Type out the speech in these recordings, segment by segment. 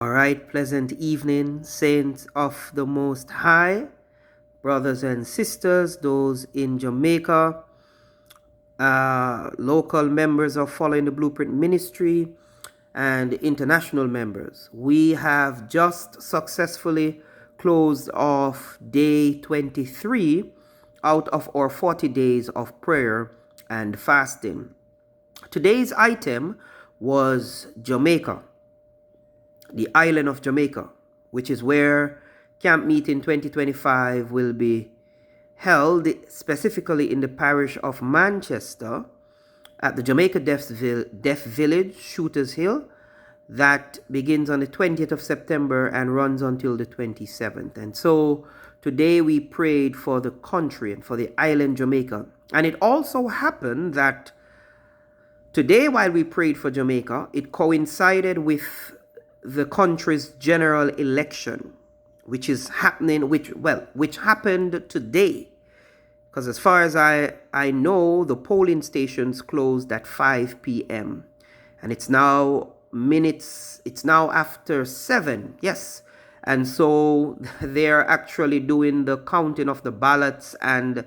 All right, pleasant evening, saints of the Most High, brothers and sisters, those in Jamaica, local members of Following the Blueprint Ministry, and international members. We have just successfully closed off day 23 out of our 40 days of prayer and fasting. Today's item was Jamaica, the island of Jamaica, which is where Camp Meeting 2025 will be held, specifically in the parish of Manchester at the Jamaica Deaf Village, Shooters Hill. That begins on the 20th of September and runs until the 27th. And so today we prayed for the country and for the island Jamaica. And it also happened that today, while we prayed for Jamaica, it coincided with the country's general election, which is happening, which happened today. Because as far as I know, the polling stations closed at 5 p.m. And it's now after 7. Yes. And so they're actually doing the counting of the ballots, and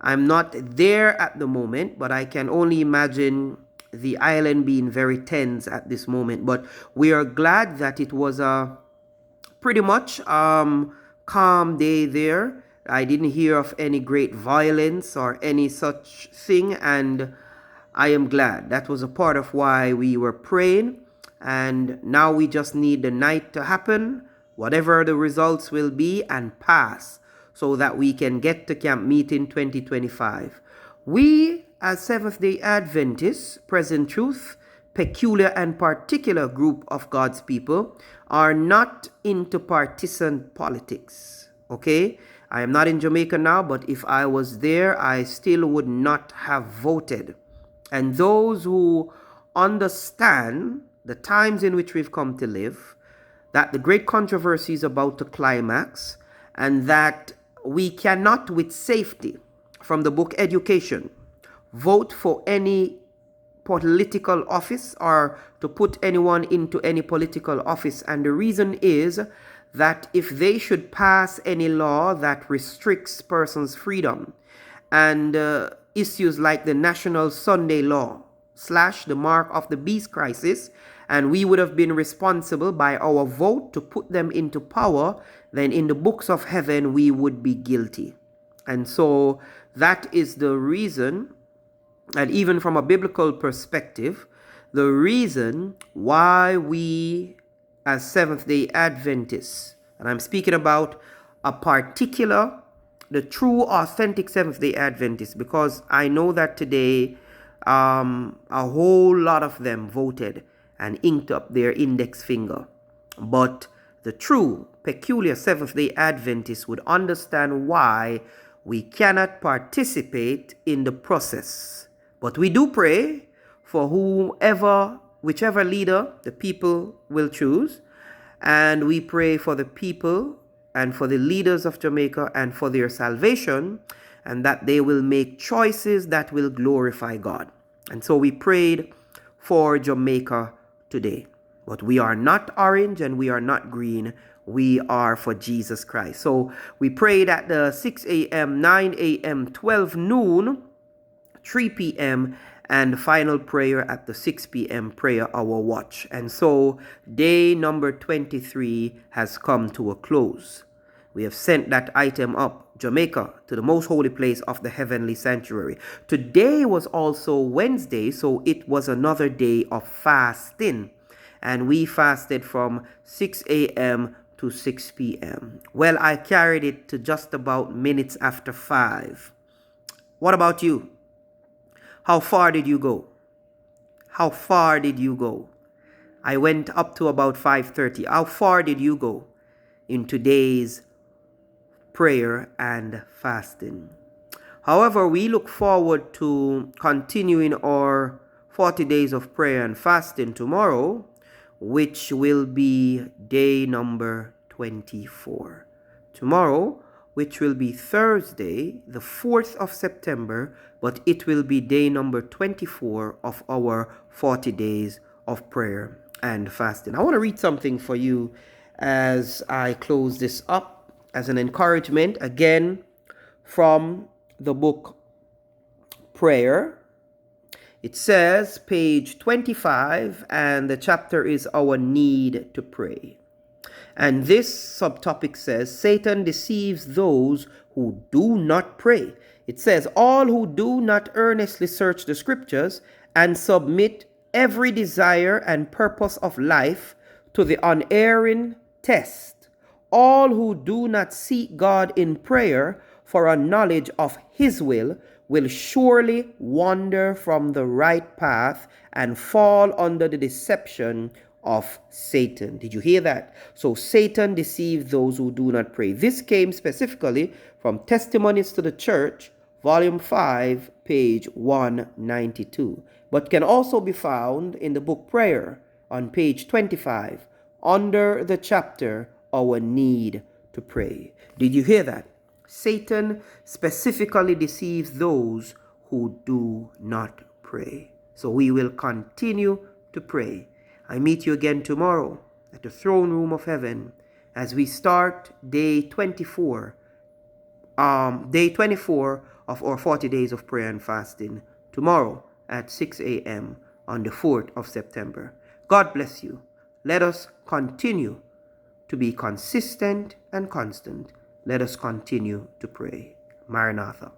I'm not there at the moment, but I can only imagine the island being very tense at this moment. But we are glad that it was a pretty much calm day there. I didn't hear of any great violence or any such thing, and I am glad. That was a part of why we were praying, and now we just need the night to happen, whatever the results will be, and pass, so that we can get to Camp Meeting 2025. We, as Seventh-day Adventists, Present Truth, peculiar and particular group of God's people, are not into partisan politics. Okay? I am not in Jamaica now, but if I was there, I still would not have voted. And those who understand the times in which we've come to live, that the great controversy is about to climax, and that we cannot with safety, from the book Education, vote for any political office or to put anyone into any political office. And the reason is that if they should pass any law that restricts persons' freedom, and issues like the National Sunday Law / the Mark of the Beast crisis, and we would have been responsible by our vote to put them into power, then in the books of heaven we would be guilty. And so that is the reason, and even from a biblical perspective, the reason why we as Seventh-day Adventists, and I'm speaking about the true authentic Seventh-day Adventists, because I know that today a whole lot of them voted and inked up their index finger. But the true peculiar Seventh-day Adventists would understand why we cannot participate in the process. But we do pray for whichever leader the people will choose. And we pray for the people and for the leaders of Jamaica and for their salvation, and that they will make choices that will glorify God. And so we prayed for Jamaica today. But we are not orange and we are not green. We are for Jesus Christ. So we prayed at the 6 a.m., 9 a.m., 12 noon, 3 p.m., and final prayer at the 6 p.m. prayer hour watch. And so day number 23 has come to a close. We have sent that item up, Jamaica, to the most holy place of the heavenly sanctuary. Today was also Wednesday, so it was another day of fasting. And we fasted from 6 a.m. to 6 p.m. Well, I carried it to just about minutes after 5. What about you? How far did you go? How far did you go? I went up to about 5:30. How far did you go in today's prayer and fasting? However, we look forward to continuing our 40 days of prayer and fasting tomorrow, which will be day number 24. Tomorrow, which will be Thursday, the 4th of September, but it will be day number 24 of our 40 days of prayer and fasting. I want to read something for you as I close this up as an encouragement, again, from the book Prayer. It says, page 25, and the chapter is Our Need to Pray. And this subtopic says, Satan deceives those who do not pray. It says, all who do not earnestly search the scriptures and submit every desire and purpose of life to the unerring test. All who do not seek God in prayer for a knowledge of His will surely wander from the right path and fall under the deception of Satan. Did you hear that? So Satan deceives those who do not pray. This came specifically from Testimonies to the Church, volume 5, page 192, but can also be found in the book Prayer on page 25 under the chapter Our Need to Pray. Did you hear that? Satan specifically deceives those who do not pray. So we will continue to pray. I meet you again tomorrow at the throne room of heaven as we start day 24 of our 40 days of prayer and fasting tomorrow at 6 a.m. on the 4th of September. God bless you. Let us continue to be consistent and constant. Let us continue to pray. Maranatha.